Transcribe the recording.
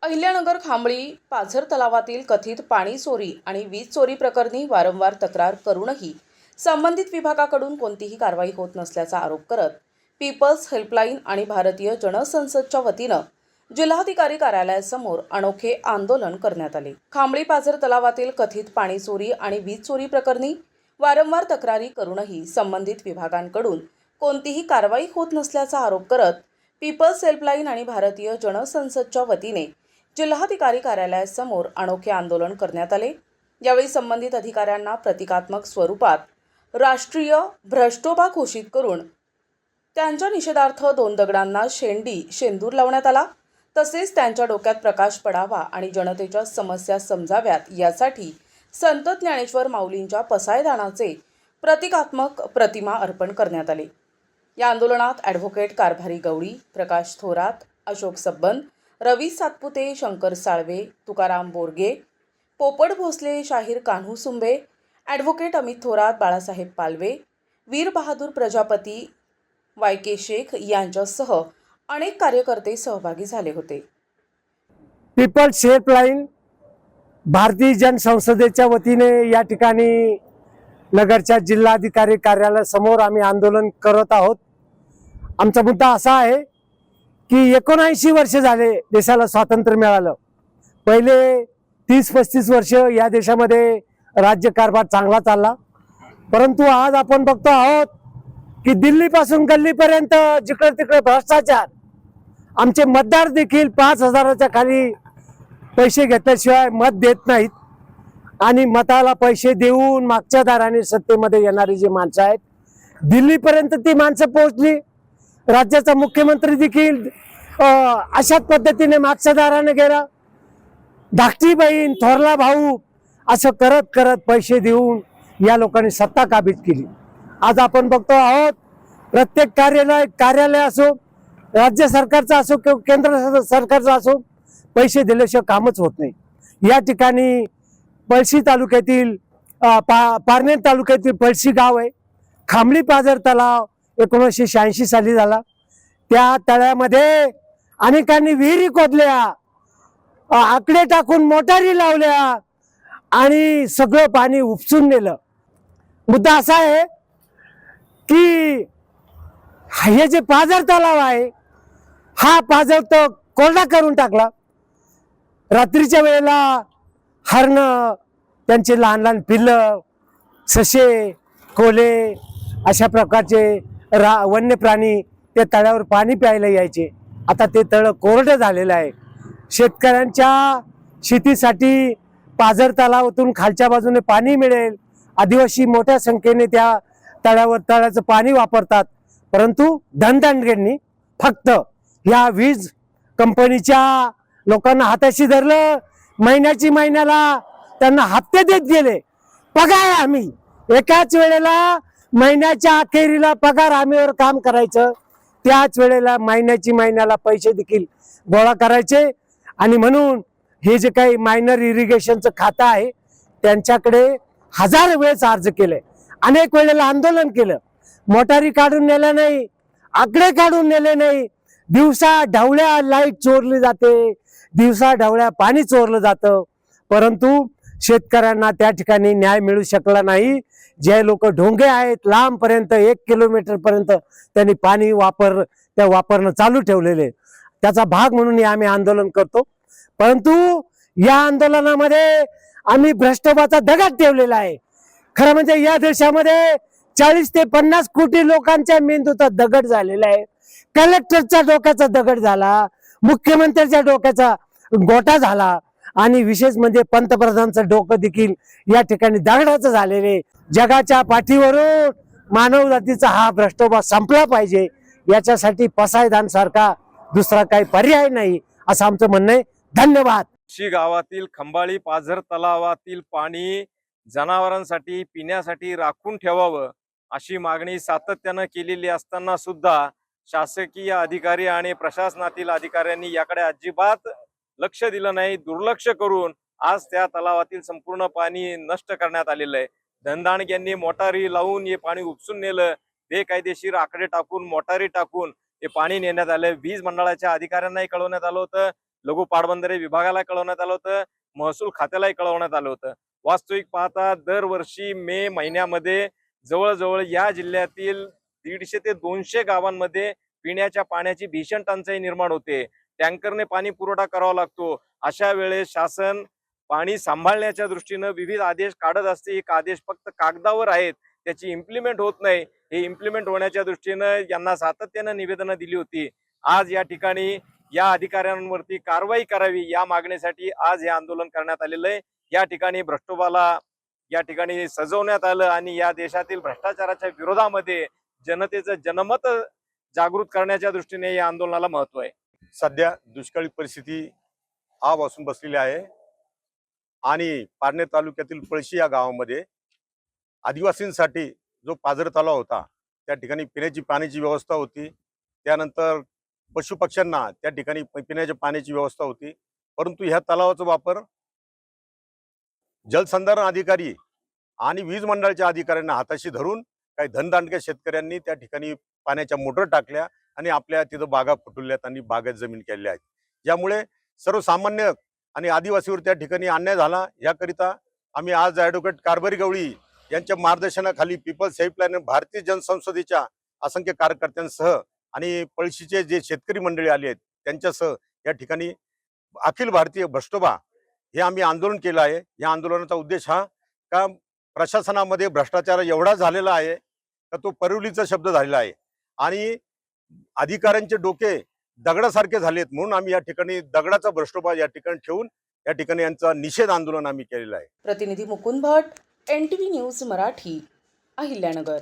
अहिल्यानगर खांबळी पाझर तलावातील कथित पाणी चोरी आणि वीज चोरी प्रकरणी वारंवार तक्रार करूनही संबंधित विभागाकडून कोणतीही कारवाई होत नसल्याचा आरोप करत पीपल्स हेल्पलाईन आणि भारतीय जनसंसदच्या वतीनं जिल्हाधिकारी कार्यालयासमोर अनोखे आंदोलन करण्यात आले। खांबळी पाझर तलावातील कथित पाणी चोरी आणि वीज चोरी प्रकरणी वारंवार तक्रारी करूनही संबंधित विभागांकडून कोणतीही कारवाई होत नसल्याचा आरोप करत पीपल्स हेल्पलाईन आणि भारतीय जनसंसदच्या वतीने जिल्हाधिकारी कार्यालयासमोर अनोखे आंदोलन करण्यात आले। यावेळी संबंधित अधिकाऱ्यांना प्रतिकात्मक स्वरूपात राष्ट्रीय भ्रष्टोबा घोषित करून त्यांच्या निषेधार्थ 2 दगडांना शेंदूर लावण्यात आला। तसेच त्यांच्या डोक्यात प्रकाश पडावा आणि जनतेच्या समस्या समजाव्यात यासाठी संत ज्ञानेश्वर माऊलींच्या पसायदानाचे प्रतिकात्मक प्रतिमा अर्पण करण्यात आले। या आंदोलनात ॲडव्होकेट कारभारी गवळी, प्रकाश थोरात, अशोक सबन, रवी सातपुते, शंकर साळवे, तुकाराम बोरगे, पोपट भोसले, शाहीर कान्हू सुंबे, ॲडव्होकेट अमित थोरात, बाळासाहेब पालवे, वीर बहादूर प्रजापती, वायके शेख यांच्यासह अनेक कार्यकर्ते सहभागी झाले होते। पीपल्स हेल्पलाईन भारतीय जनसंसदेच्या वतीने या ठिकाणी नगरच्या जिल्हाधिकारी कार्यालयासमोर आम्ही आंदोलन करत आहोत। आमचा मुद्दा असा आहे की 79 वर्ष झाले देशाला स्वातंत्र्य मिळालं। पहिले 30-35 वर्ष या देशामध्ये राज्यकारभार चांगला चालला, परंतु आज आपण बघतो आहोत की दिल्लीपासून गल्लीपर्यंत जिकडे तिकडे भ्रष्टाचार। आमचे मतदार देखील 5,000च्या खाली पैसे घेतल्याशिवाय मत देत नाहीत आणि मताला पैसे देऊन मागच्या दाराने सत्तेमध्ये येणारी जी माणसं आहेत, दिल्लीपर्यंत ती माणसं पोहोचली। राज्याचा मुख्यमंत्री देखील अशाच पद्धतीने मागच्या दाराने गेला। धाकटी बहीण, थोरला भाऊ असं करत करत पैसे देऊन या लोकांनी सत्ता काबीज केली। आज आपण बघतो आहोत प्रत्येक कार्यालय असो, राज्य सरकारचा असो किंवा केंद्र सरकारचा असो, पैसे दिल्याशिवाय कामच होत नाही। या ठिकाणी पळशी तालुक्यातील पारनेर तालुक्यातील पळशी गाव आहे। खांबळी पाझर तलाव 1986 साली झाला। त्या तळ्यामध्ये अनेकांनी विहिरी खोदल्या, आकडे टाकून मोटारी लावल्या आणि सगळं पाणी उपसून नेलं। मुद्दा असा आहे की हे जे पाझर तलाव आहे, हा पाझर तो कोरडा करून टाकला। रात्रीच्या वेळेला हरणं, त्यांचे लहान लहान पिल्लं, ससे, कोल्हे अशा प्रकारचे वन्य प्राणी त्या तळ्यावर पाणी प्यायला यायचे। आता ते तळ कोरडं झालेलं आहे। शेतकऱ्यांच्या शेतीसाठी पाझर तलावातून खालच्या बाजूने पाणी मिळेल, आदिवासी मोठ्या संख्येने त्या तळ्याचं पाणी वापरतात, परंतु धनदांडग्यांनी फक्त या वीज कंपनीच्या लोकांना हाताशी धरलं। महिन्याला त्यांना हप्ते देत गेले। पगार आम्ही एकाच वेळेला महिन्याच्या अखेरीला पगार आम्हीवर काम करायचं, त्याच वेळेला महिन्याला पैसे देखील गोळा करायचे। आणि म्हणून हे जे काही मायनर इरिगेशनचं खातं आहे त्यांच्याकडे 1000 वेळेस अर्ज केले, अनेक वेळेला आंदोलन केलं, मोटारी काढून नेल्या नाही, आकडे काढून नेले नाही। दिवसा ढवळ्या लाईट चोरली जाते, दिवसा ढवळ्या पाणी चोरलं जातं, परंतु शेतकऱ्यांना त्या ठिकाणी न्याय मिळू शकला नाही। जे लोक ढोंगे आहेत लांबपर्यंत 1 किलोमीटर पर्यंत त्यांनी पाणी वापरणं चालू ठेवलेले, त्याचा भाग म्हणून आम्ही आंदोलन करतो। परंतु या आंदोलनामध्ये आम्ही भ्रष्टोबाचा दगड ठेवलेला आहे। खरं म्हणजे या देशामध्ये 40 ते 50 कोटी लोकांच्या मेंदूचा दगड झालेला आहे। कलेक्टरच्या डोक्याचा दगड झाला, मुख्यमंत्र्याच्या डोक्याचा गोटा झाला आणि विशेष म्हणजे पंतप्रधानांचं डोकं देखील या ठिकाणी दगडाचं झालेले। जगाच्या पाठीवरून मानव जातीचा हा भ्रष्टोबा संपला पाहिजे, याच्यासाठी पसायदान सारखा दुसरा काही पर्याय नाही असं आमचं म्हणणं आहे। धन्यवाद। गावातील खंबाळी पाझर तलावातील पाणी जनावरांसाठी पिण्यासाठी राखून ठेवावं अशी मागणी सातत्यानं केलेली असताना सुद्धा शासकीय अधिकारी आणि प्रशासनातील अधिकाऱ्यांनी याकडे अजिबात लक्ष दिलं नाही। दुर्लक्ष करून आज त्या तलावातील संपूर्ण पाणी नष्ट करण्यात आलेलं आहे। धनदांडग्यांनी मोटारी लावून हे पाणी उपसून नेलं, बेकायदेशीर आकडे टाकून मोटारी टाकून हे पाणी नेण्यात आलं। वीज मंडळाच्या अधिकाऱ्यांनाही कळवण्यात आलं होतं लघु पाटबंधारे विभागाला कळवण्यात आलं होतं, महसूल खात्यालाही कळवण्यात आलं होतं. वास्तविक पाहता दरवर्षी मे महिन्यामध्ये जवळजवळ या जिल्ह्यातील 150 ते 200 गावांमध्ये पिण्याच्या पाण्याची भीषण टंचाई निर्माण होते. टँकरने पाणी पुरवठा करावा लागतो. अशा वेळेस शासन पाणी सांभाळण्याच्या दृष्टीनं विविध आदेश काढत असते. एक आदेश फक्त कागदावर आहेत, त्याची इम्प्लिमेंट होत नाही. हे इम्प्लिमेंट होण्याच्या दृष्टीनं यांना सातत्यानं निवेदनं दिली होती. आज या ठिकाणी या अधिकाऱ्यांवरती कारवाई करावी या मागणीसाठी आज हे आंदोलन करण्यात आलेलं आहे. या ठिकाणी भ्रष्टोबाला या ठिकाणी सजवण्यात आलं आणि या देशातील भ्रष्टाचाराच्या विरोधामध्ये जनतेचं जनमत जागृत करण्याच्या दृष्टीने या आंदोलनाला महत्व आहे. सध्या दुष्काळी परिस्थिती आ वासून बसलेली आहे आणि पारनेर तालुक्यातील पळशी या गावामध्ये आदिवासींसाठी जो पाझर तलाव होता त्या ठिकाणी पिण्याची पाण्याची व्यवस्था होती. त्यानंतर पशुपक्ष्यांना त्या ठिकाणी पिण्याच्या पाण्याची व्यवस्था होती. परंतु ह्या तलावाचा वापर जलसंधारण अधिकारी आणि वीज मंडळाच्या अधिकाऱ्यांना हाताशी धरून काही धनदांडक्या शेतकऱ्यांनी त्या ठिकाणी पाण्याच्या मोटर टाकल्या आणि आपल्या तिथं बागा फुटवल्यात आणि बागात जमीन केल्या आहेत. यामुळे सर्वसामान्य आणि आदिवासीवर त्या ठिकाणी अन्याय झाला. याकरिता आम्ही आज ॲडव्होकेट कारभारी गवळी यांच्या मार्गदर्शनाखाली पीपल्स हेल्पलाईन भारतीय जनसंसदेच्या असंख्य कार्यकर्त्यांसह आणि पळशीचे जे शेतकरी मंडळी आले आहेत त्यांच्यासह या ठिकाणी अखिल भारतीय भ्रष्टोबा हे आम्ही आंदोलन केलं आहे. या आंदोलनाचा उद्देश हा का प्रशासनामध्ये भ्रष्टाचार एवढा झालेला आहे का तो परवलीचा शब्द झालेला आहे आणि अधिकाऱ्यांचे डोके दगडासारखे झालेत. म्हणून आम्ही या ठिकाणी दगडाचा भ्रष्टोबा या ठिकाणी ठेवून या ठिकाणी यांचा निषेध आंदोलन आम्ही केलेलं आहे. प्रतिनिधी मुकुंद भट, NTV न्यूज मराठी, अहिल्यानगर.